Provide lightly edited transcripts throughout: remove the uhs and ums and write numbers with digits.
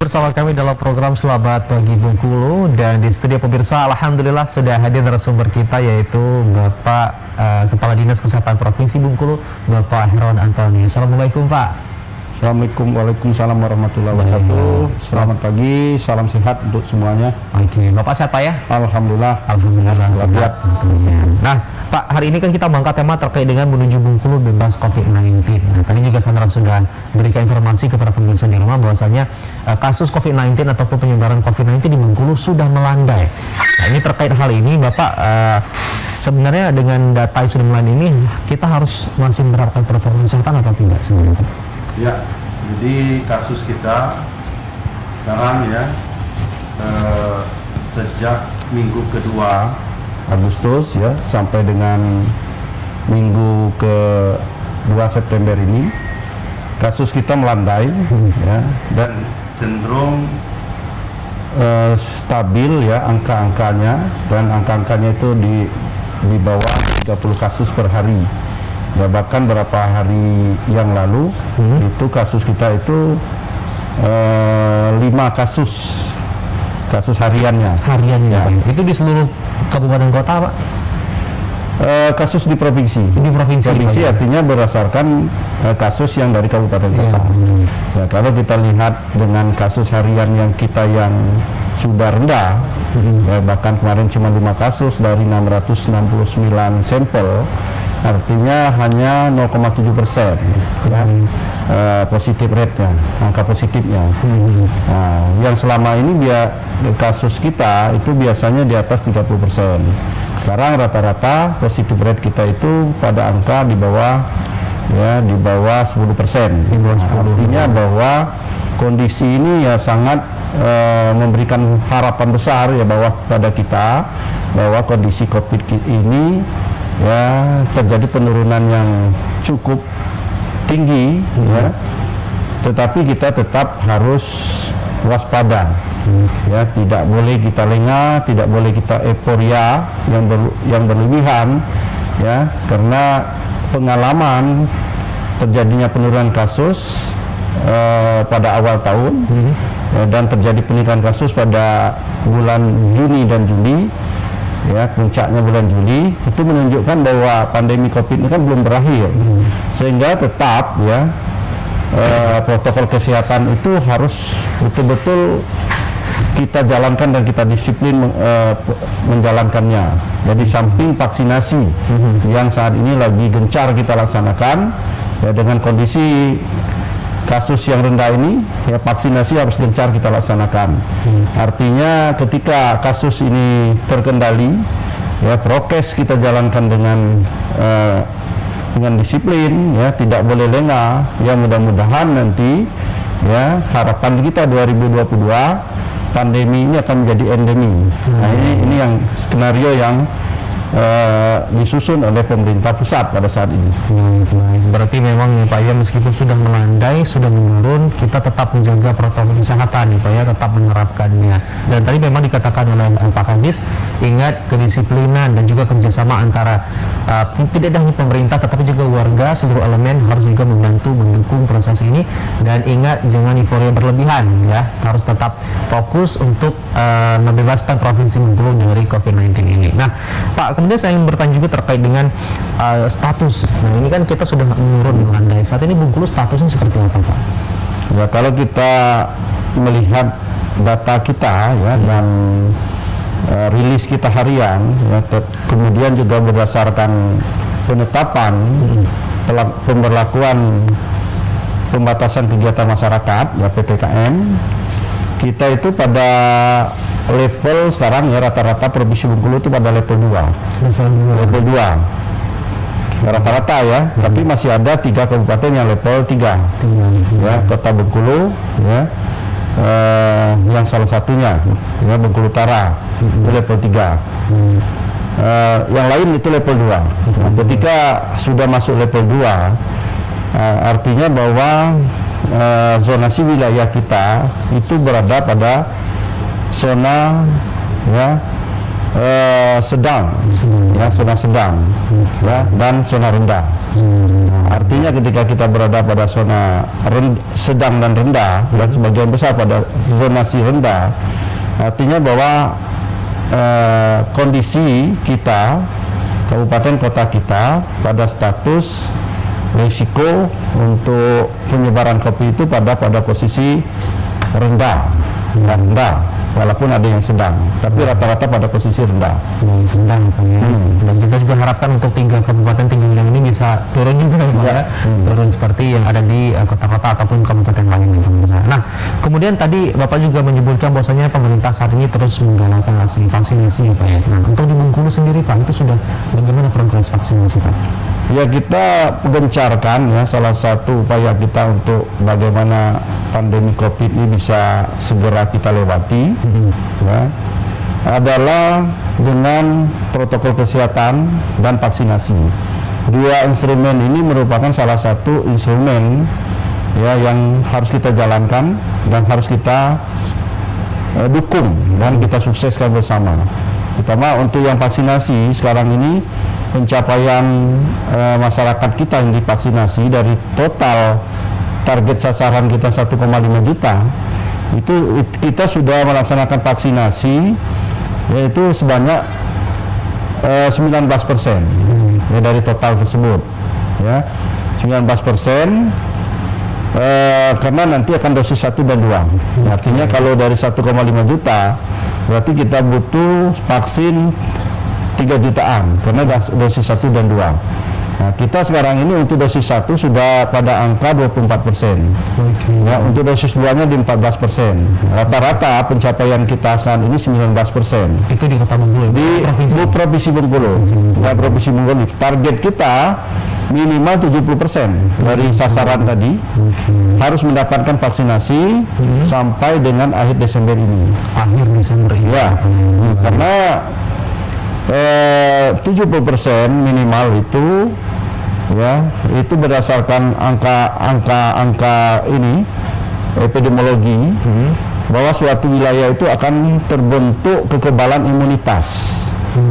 bersama kami dalam program Selamat Pagi Bengkulu, dan di studio pemirsa alhamdulillah sudah hadir narasumber kita, yaitu Bapak Kepala Dinas Kesehatan Provinsi Bengkulu, Bapak Herwan Antoni. Assalamualaikum Pak. Assalamualaikum, waalaikumsalam warahmatullahi wabarakatuh. Selamat pagi, salam sehat untuk semuanya. Oke, Bapak sehat Pak ya? Alhamdulillah. Alhamdulillah sehat tentunya. Nah Pak, hari ini kan kita mengangkat tema terkait dengan menuju Bengkulu bebas COVID-19. Nah tadi juga Sandra sudah berikan informasi kepada pemirsa di rumah bahwasanya kasus COVID-19 ataupun penyebaran COVID-19 di Bengkulu sudah melandai. Nah ini terkait hal ini Bapak, sebenarnya dengan data yang sudah melandai ini kita harus masih menerapkan protokol kesehatan atau tidak sebenarnya? Ya, jadi kasus kita sekarang ya sejak minggu kedua Agustus ya sampai dengan minggu ke-2 September ini kasus kita melandai ya, dan cenderung stabil ya angka-angkanya, dan angka-angkanya itu di bawah 30 kasus per hari. Ya, bahkan beberapa hari yang lalu itu kasus kita itu 5 kasus hariannya Ya. Itu di seluruh kabupaten kota Pak? Kasus di provinsi. Di provinsi Artinya berdasarkan kasus yang dari kabupaten kota. Ya, kalau kita lihat dengan kasus harian yang kita yang sudah rendah, ya, bahkan kemarin cuma 5 kasus dari 669 sampel, artinya hanya 0,7% ya, positif rate-nya, angka positifnya. Nah, yang selama ini kasus kita itu biasanya di atas 30%. Sekarang rata-rata positif rate kita itu pada angka di bawah 10%. Artinya bahwa kondisi ini ya sangat memberikan harapan besar ya bahwa pada kita bahwa kondisi COVID ini ya terjadi penurunan yang cukup tinggi ya, tetapi kita tetap harus waspada ya, tidak boleh kita lengah, tidak boleh kita euforia yang berlebihan ya, karena pengalaman terjadinya penurunan kasus pada awal tahun ya, dan terjadi peningkatan kasus pada bulan Juni dan Juli ya, puncaknya bulan Juli, itu menunjukkan bahwa pandemi COVID ini kan belum berakhir, sehingga tetap ya protokol kesehatan itu harus betul-betul kita jalankan dan kita disiplin menjalankannya. Jadi samping vaksinasi yang saat ini lagi gencar kita laksanakan ya, dengan kondisi kasus yang rendah ini ya, vaksinasi harus gencar kita laksanakan. Artinya ketika kasus ini terkendali ya, prokes kita jalankan dengan disiplin ya, tidak boleh lengah ya. Mudah-mudahan nanti ya, harapan kita 2022 pandemi ini akan menjadi endemi. Nah ini yang skenario yang disusun oleh pemerintah pusat pada saat ini. Baik. Berarti memang Pak ya, meskipun sudah melandai, sudah menurun, kita tetap menjaga protokol kesehatan Pak ya, tetap menerapkannya. Dan tadi memang dikatakan oleh Pak Kadis, ingat kedisiplinan dan juga kerjasama antara tidak hanya pemerintah tetapi juga warga, seluruh elemen harus juga membantu mendukung proses ini. Dan ingat, jangan euforia berlebihan ya, harus tetap fokus untuk membebaskan Provinsi Bengkulu dari COVID-19 ini. Nah Pak, kemudian saya ingin bertanya juga terkait dengan status. Nah ini kan kita sudah menurun melandai. Saat ini Bengkulu statusnya seperti apa Pak? Ya, kalau kita melihat data kita ya, dan rilis kita harian ya, kemudian juga berdasarkan penetapan pemberlakuan pembatasan kegiatan masyarakat ya, PPKM, kita itu pada level sekarang ya, rata-rata Provinsi Bengkulu itu pada level 2 rata-rata ya, tapi masih ada 3 kabupaten yang level 3 ya, Kota Bengkulu ya, yang salah satunya ya, Bengkulu Utara itu level 3, yang lain itu level 2. Nah, ketika sudah masuk level 2 artinya bahwa zonasi wilayah kita itu berada pada zona ya, sedang ya, zona sedang ya, dan zona rendah. Artinya Artinya ketika kita berada pada zona sedang dan rendah, dan sebagian besar pada zonasi rendah, artinya bahwa kondisi kita, kabupaten kota kita pada status risiko untuk penyebaran COVID itu pada posisi rendah, walaupun ada yang sedang, tapi rata-rata pada posisi rendah. Rendah Pak ya. Dan kita juga harapkan untuk 3 kabupaten tinggal ini bisa turun juga ya Pak ya. Turun seperti yang ada di kota-kota ataupun kabupaten lain ya pemirsa. Nah, kemudian tadi Bapak juga menyebutkan bahwasanya pemerintah saat ini terus menggalakkan vaksinasi ya Pak ya. Nah, untuk di Bengkulu sendiri Pak, itu sudah bagaimana progres vaksinasi Pak? Ya, kita gencarkan ya, salah satu upaya kita untuk bagaimana pandemi COVID ini bisa segera kita lewati ya, adalah dengan protokol kesehatan dan vaksinasi. 2 instrumen ini merupakan salah satu instrumen ya yang harus kita jalankan dan harus kita dukung dan kita sukseskan bersama. Terutama untuk yang vaksinasi sekarang ini, pencapaian masyarakat kita yang divaksinasi dari total target sasaran kita 1,5 juta, itu kita sudah melaksanakan vaksinasi yaitu sebanyak 19% ya, dari total tersebut ya, 19%. Karena nanti akan dosis 1 dan 2. Artinya kalau dari 1,5 juta berarti kita butuh vaksin 3 jutaan karena dosis 1 dan 2. Nah, kita sekarang ini untuk dosis 1 sudah pada angka 24%. Ya, untuk dosis 2-nya di 14%. Rata-rata pencapaian kita sekarang ini 19%. Itu di Kota Bengkulu. Di Provinsi Bengkulu. Ya, Provinsi Bengkulu. Target kita minimal 70% dari sasaran tadi harus mendapatkan vaksinasi sampai dengan akhir Desember ini. Akhir Desember ini. Ya, karena 70% minimal itu ya, itu berdasarkan angka ini epidemiologi bahwa suatu wilayah itu akan terbentuk kekebalan imunitas.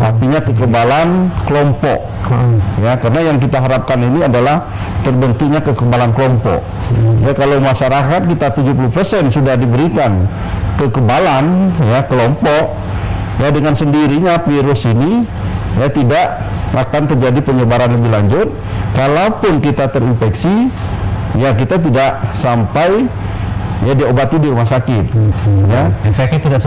Artinya kekebalan kelompok ya, karena yang kita harapkan ini adalah terbentuknya kekebalan kelompok. Ya, kalau masyarakat kita 70% sudah diberikan kekebalan ya kelompok, ya dengan sendirinya virus ini ya tidak akan terjadi penyebaran lebih lanjut. Kalaupun kita terinfeksi, ya kita tidak sampai ya diobati di rumah sakit. Ya. Efeknya tidak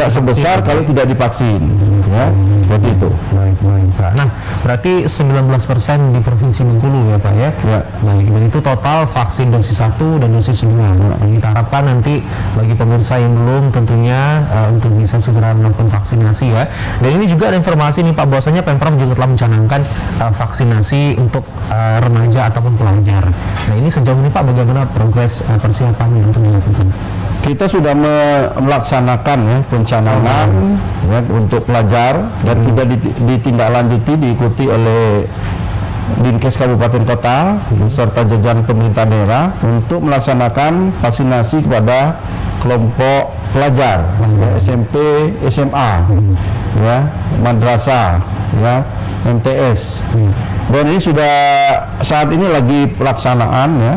sebesar kalau tidak divaksin. Ya, seperti itu. Baik Pak. Nah, berarti 19% di Provinsi Bengkulu ya Pak ya. Ya. Baik, dan itu total vaksin dosis 1 dan dosis 2. Nah, kita harapkan nanti bagi pemirsa yang belum tentunya untuk bisa segera melakukan vaksinasi ya. Dan ini juga ada informasi nih Pak, bahwasanya Pemprov juga telah mencanangkan vaksinasi untuk remaja ataupun pelajar. Nah, ini sejauh ini Pak bagaimana progres persiapannya untuk dilakukan? Kita sudah melaksanakan ya pencanangan ya, untuk pelajar dan sudah ditindaklanjuti, diikuti oleh Dinkes Kabupaten Kota beserta jajaran pemerintah daerah untuk melaksanakan vaksinasi kepada kelompok pelajar ya, SMP, SMA, ya, madrasah, ya, MTS. Dan ini sudah saat ini lagi pelaksanaan ya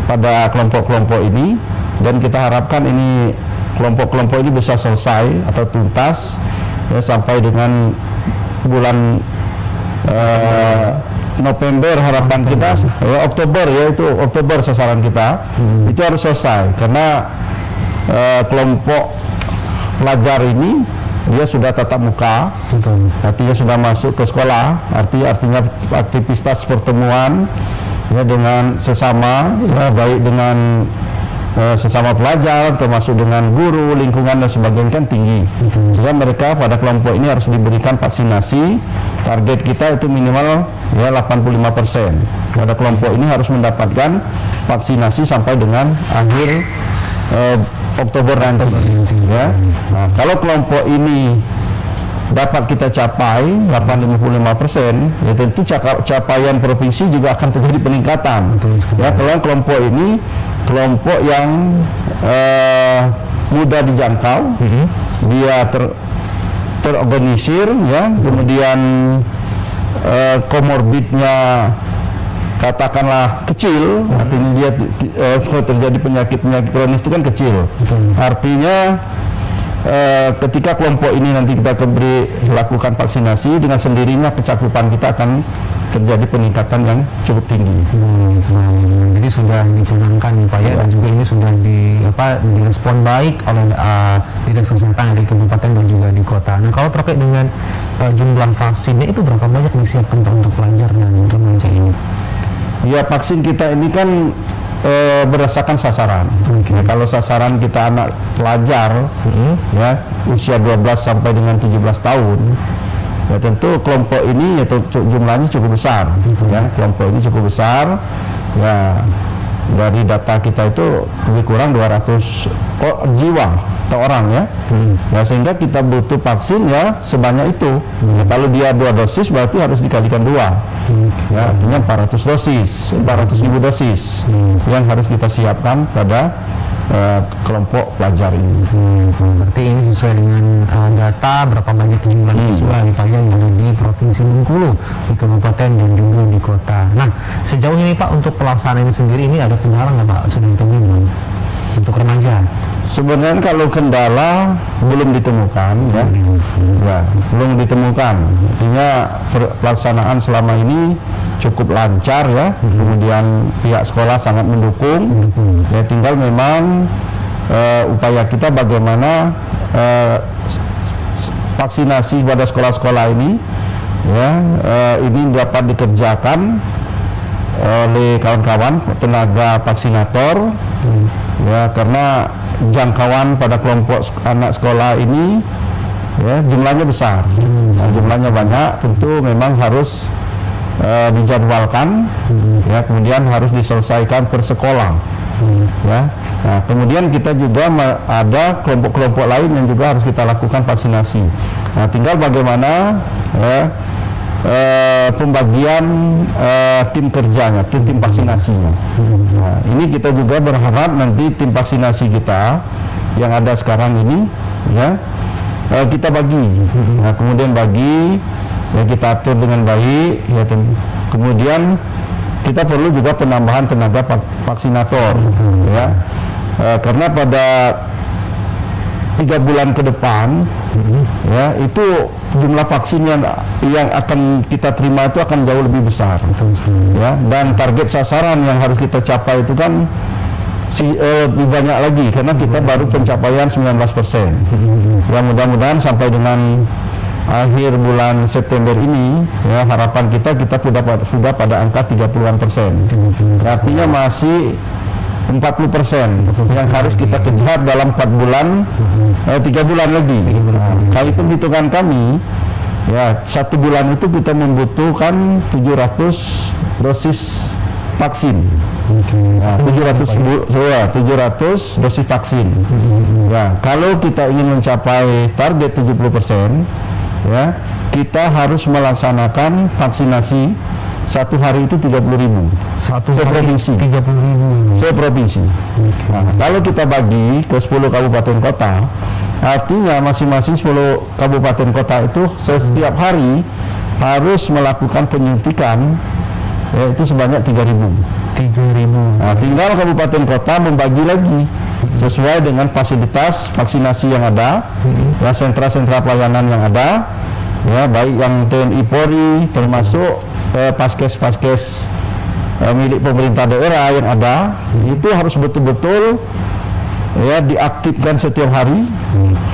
pada kelompok-kelompok ini, dan kita harapkan ini kelompok-kelompok ini bisa selesai atau tuntas ya, sampai dengan bulan November harapan kita ya, Oktober ya, itu Oktober sasaran kita itu harus selesai karena kelompok pelajar ini dia sudah tatap muka, artinya sudah masuk ke sekolah, artinya aktivitas pertemuan ya dengan sesama ya, baik dengan sesama pelajar termasuk dengan guru, lingkungan dan sebagainya kan tinggi. Sehingga mereka pada kelompok ini harus diberikan vaksinasi. Target kita itu minimal ya 85%. Pada kelompok ini harus mendapatkan vaksinasi sampai dengan akhir Oktober nanti ya. Nah, kalau kelompok ini dapat kita capai 85%, ya tentu capaian provinsi juga akan terjadi peningkatan. Ya, kalau kelompok ini kelompok yang mudah dijangkau, dia terorganisir, ya, kemudian komorbidnya katakanlah kecil, artinya dia terjadi penyakit-penyakit kronis itu kan kecil. Artinya ketika kelompok ini nanti kita lakukan vaksinasi, dengan sendirinya kecakupan kita akan terjadi peningkatan yang cukup tinggi. Jadi sudah dicanangkan nih Pak ya, dan juga ini sudah direspon baik oleh Dinas Kesehatan di kabupaten dan juga di kota. Nah, kalau terkait dengan jumlah vaksinnya itu berapa banyak disiapkan untuk pelajar dan remaja ini? Ya, vaksin kita ini kan berdasarkan sasaran. Ya, kalau sasaran kita anak pelajar ya usia 12 sampai dengan 17 tahun, ya tentu kelompok ini jumlahnya cukup besar. Ya, kelompok ini cukup besar. Ya, dari data kita itu lebih kurang 200 jiwa atau orang ya. Ya, sehingga kita butuh vaksin ya sebanyak itu. Ya, kalau dia 2 dosis berarti harus dikalikan 2. Ya, artinya 400 dosis, 400.000 dosis yang harus kita siapkan pada kelompok pelajar ini. Berarti ini sesuai dengan data berapa banyak jumlah siswa yang ada di Provinsi Bengkulu, di kabupaten dan juga di kota. Nah, sejauh ini Pak untuk pelaksanaan ini sendiri ini ada kendala nggak Pak? Sudah ditemui belum untuk remaja? Sebenarnya kalau kendala belum ditemukan ya, belum ditemukan. Artinya pelaksanaan selama ini cukup lancar ya. Kemudian pihak sekolah sangat mendukung. Ya, tinggal memang upaya kita bagaimana vaksinasi pada sekolah-sekolah ini ya ini dapat dikerjakan oleh kawan-kawan tenaga vaksinator ya, karena jangkauan pada kelompok anak sekolah ini ya jumlahnya besar. Nah, jumlahnya banyak, tentu memang harus dijadwalkan ya, kemudian harus diselesaikan per sekolah ya. Nah, kemudian kita juga ada kelompok-kelompok lain yang juga harus kita lakukan vaksinasi. Nah, tinggal bagaimana ya, pembagian tim kerjanya, tim vaksinasinya. Nah, ini kita juga berharap nanti tim vaksinasi kita yang ada sekarang ini ya kita bagi. Nah, kemudian bagi ya, kita atur dengan baik ya, kemudian kita perlu juga penambahan tenaga vaksinator ya, karena pada 3 bulan ke depan ya itu jumlah vaksin yang akan kita terima itu akan jauh lebih besar ya, dan target sasaran yang harus kita capai itu kan lebih banyak lagi karena kita baru pencapaian 19%. Ya, mudah-mudahan sampai dengan akhir bulan September ini ya harapan kita sudah pada angka 30-an%. Artinya masih 40% yang harus kita kejar dalam 4 bulan, 3 bulan lagi. Kalau itu hitungan kami, ya 1 bulan itu kita membutuhkan 700 dosis vaksin. Nah, 700 dosis vaksin. Ya, kalau kita ingin mencapai target 70%, ya kita harus melaksanakan vaksinasi 1 hari itu 30.000 seprovinsi. 30.000 seprovinsi. Nah, kalau kita bagi ke 10 kabupaten kota, artinya masing-masing 10 kabupaten kota itu setiap hari harus melakukan penyuntikan yaitu sebanyak 3.000. Nah, tinggal kabupaten kota membagi lagi sesuai dengan fasilitas vaksinasi yang ada, ya sentra-sentra pelayanan yang ada, ya baik yang TNI Polri termasuk paskes-paskes milik pemerintah daerah yang ada, itu harus betul-betul ya diaktifkan setiap hari.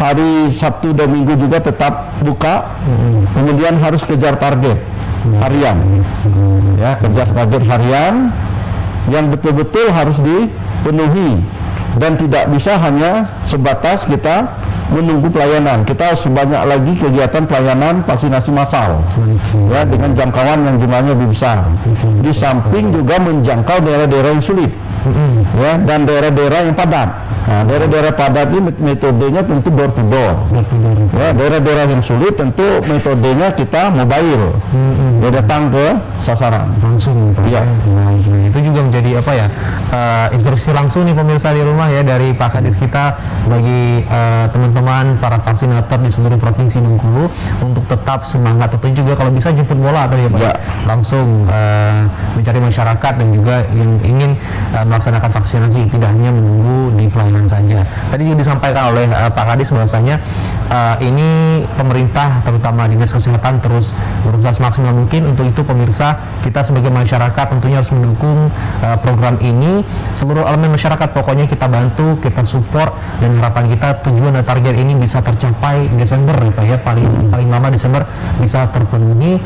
Hari Sabtu dan Minggu juga tetap buka. Kemudian harus kejar target harian. Ya, kejar target harian yang betul-betul harus dipenuhi dan tidak bisa hanya sebatas kita menunggu pelayanan. Kita harus banyak lagi kegiatan pelayanan vaksinasi massal ya dengan jangkauan yang jumlahnya lebih besar. Di samping juga menjangkau daerah-daerah yang sulit ya dan daerah-daerah yang padat. Nah, daerah-daerah padat ini metodenya tentu door to door. Ya, daerah-daerah yang sulit tentu metodenya kita mobile. Ya, datang ke sasaran langsung. Ya. Nah, itu juga menjadi apa ya? Instruksi langsung nih pemirsa di rumah ya dari Pak Kadis kita bagi teman-teman para vaksinator di seluruh provinsi Bengkulu untuk tetap semangat, atau juga kalau bisa jemput bola tadi ya Pak. Ya. Langsung mencari masyarakat dan juga yang ingin melaksanakan vaksinasi, tidak hanya menunggu di pelayanan saja. Tadi juga disampaikan oleh Pak Kadis bahwasanya ini pemerintah terutama Dinas Kesehatan terus berusaha semaksimal mungkin. Untuk itu pemirsa, kita sebagai masyarakat tentunya harus mendukung program ini. Seluruh elemen masyarakat pokoknya kita bantu, kita support, dan harapan kita tujuan dan target ini bisa tercapai Desember ya Pak ya, paling lama Desember bisa terpenuhi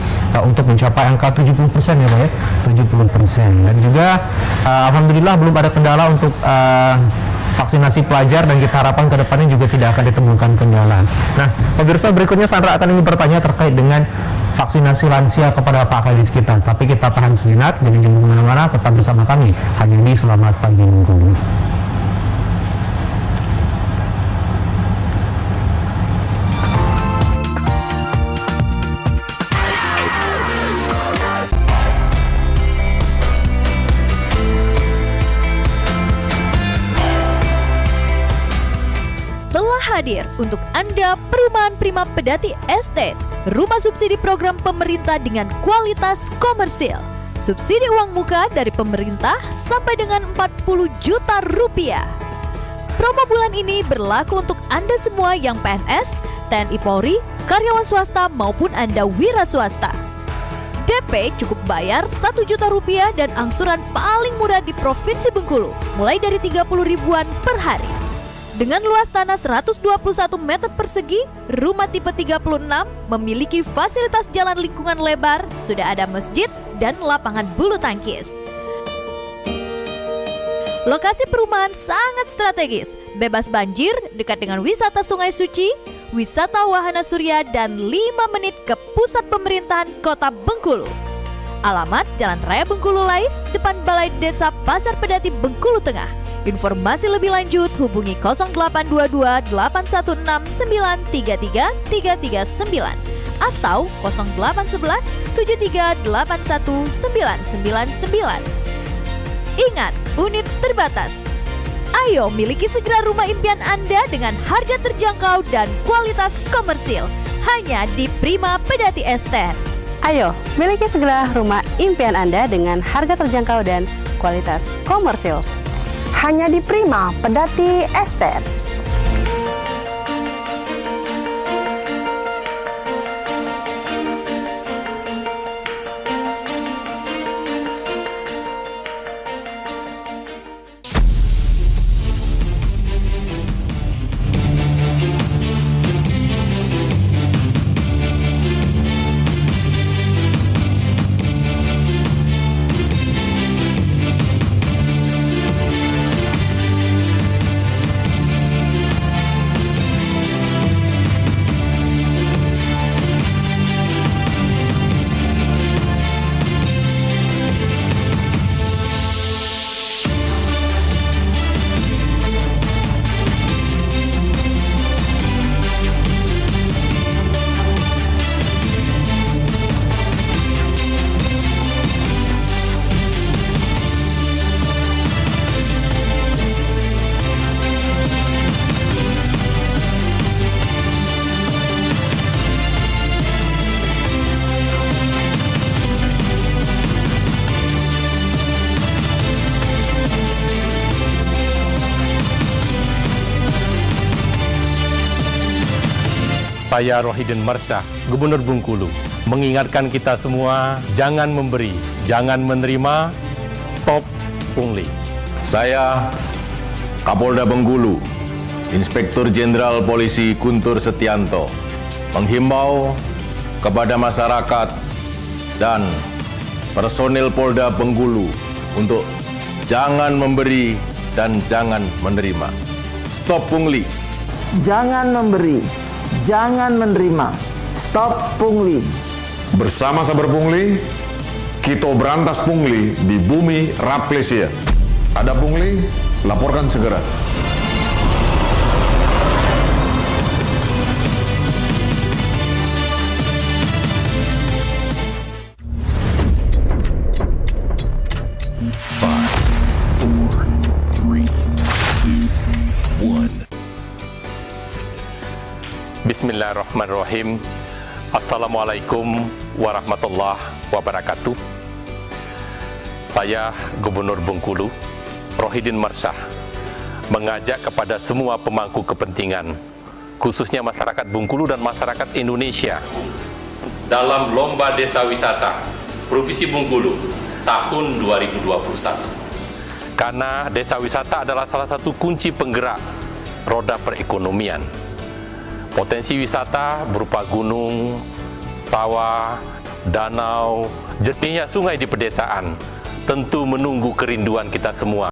untuk mencapai angka 70% ya Pak ya, 70%. Dan juga alhamdulillah belum ada kendala untuk vaksinasi pelajar, dan kita harapkan ke depannya juga tidak akan ditemukan kendala. Nah, pemirsa, berikutnya Sandra akan ingin bertanya terkait dengan vaksinasi lansia kepada Pak Kadis kita. Tapi kita tahan sejenak, jadi jangan kemana-mana, tetap bersama kami hanya di Selamat Pagi Bengkulu. Hadir untuk Anda Perumahan Prima Pedati Estate, rumah subsidi program pemerintah dengan kualitas komersil. Subsidi uang muka dari pemerintah sampai dengan 40 juta rupiah. Promo bulan ini berlaku untuk Anda semua yang PNS, TNI Polri, karyawan swasta maupun Anda wira swasta. DP cukup bayar 1 juta rupiah dan angsuran paling murah di Provinsi Bengkulu, mulai dari 30 ribuan per hari. Dengan luas tanah 121 meter persegi, rumah tipe 36 memiliki fasilitas jalan lingkungan lebar, sudah ada masjid dan lapangan bulu tangkis. Lokasi perumahan sangat strategis, bebas banjir, dekat dengan wisata Sungai Suci, wisata wahana surya, dan 5 menit ke pusat pemerintahan Kota Bengkulu. Alamat Jalan Raya Bengkulu Lais, depan Balai Desa Pasar Pedati Bengkulu Tengah. Informasi lebih lanjut hubungi 0822 816 933 339 atau 0811 7381 999. Ingat, unit terbatas. Ayo miliki segera rumah impian Anda dengan harga terjangkau dan kualitas komersil hanya di Prima Pedati Estate. Ayo miliki segera rumah impian Anda dengan harga terjangkau dan kualitas komersil hanya di Prima Pedati Estate. Saya Rohidin Marsha, Gubernur Bengkulu, mengingatkan kita semua, jangan memberi, jangan menerima, stop pungli. Saya Kapolda Bengkulu, Inspektur Jenderal Polisi Guntur Setianto, menghimbau kepada masyarakat dan personil Polda Bengkulu untuk jangan memberi dan jangan menerima. Stop pungli. Jangan memberi, jangan menerima. Stop pungli. Bersama Sabar Pungli, kita berantas pungli di bumi Raplesia. Ada pungli, laporkan segera. Bismillahirrahmanirrahim. Assalamualaikum warahmatullahi wabarakatuh. Saya, Gubernur Bengkulu, Rohidin Marsyah, mengajak kepada semua pemangku kepentingan, khususnya masyarakat Bengkulu dan masyarakat Indonesia, dalam Lomba Desa Wisata Provinsi Bengkulu tahun 2021. Karena desa wisata adalah salah satu kunci penggerak roda perekonomian. Potensi wisata berupa gunung, sawah, danau, jernihnya sungai di pedesaan tentu menunggu kerinduan kita semua.